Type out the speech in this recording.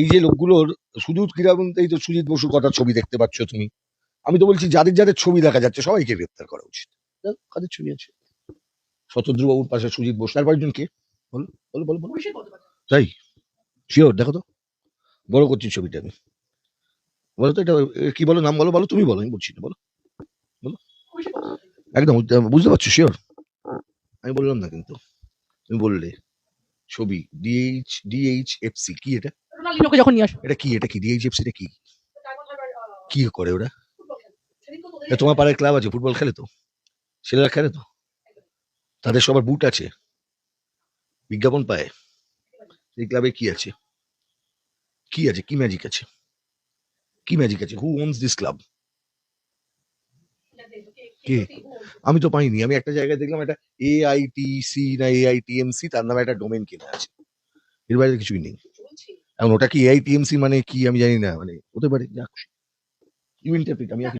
এই যে লোকগুলোর শুধু ক্রীড়ামন্ত্রী, এই তো সুজিত বসুর কথা ছবি দেখতে পাচ্ছ তুমি। আমি তো বলছি যাদের যাদের ছবি দেখা যাচ্ছে সবাইকে গ্রেপ্তার করা উচিত। কাদের ছবি আছে? শতদ্রু বাবুর পাশে সুজিত বসু, তার কয়েকজন কে? বলো বলো বলো বলো। তাই? শিওর? দেখো তো, বড় করছি ছবিটা আমি। বলো তো এটা কি বলো, নাম বলো, বলো তুমি বলো, আমি বলছি না, বলো বলো। একদম বুঝতে পারছো? শিওর? আমি বললাম না কিন্তু, তুমি বললে ছবি ডিএইচএফসি কি এটা? রোনাল্ডিনোকে যখন নিয়ে আসে এটা কি? এটা কি ডিএইচএফসি? এটা কি? কি করে ওরা? তোমার পাড়ায় ক্লাব আছে, ফুটবল খেলে তো? ছেলেরা খেলে তো? তাদের সবার বুট আছে, বিজ্ঞাপন পায়। এই ক্লাবে কি আছে? কি আছে? কি ম্যাজিক আছে? কি ম্যাজিক আছে? হু ওনস দিস ক্লাব? কে? আমি তো পাইনি। আমি একটা জায়গায় দেখলাম একটা এআইটিসি না এআইটিএমসি, তার নামে একটা ডোমেন কেনা আছে। এর বাইরে কিছুই নেই। এখন ওটা কি এআইটিএমসি মানে কি আমি জানি না, মানে হতে পারে, যা খুশি ইউ ইন্টারপ্রিট, আমি আর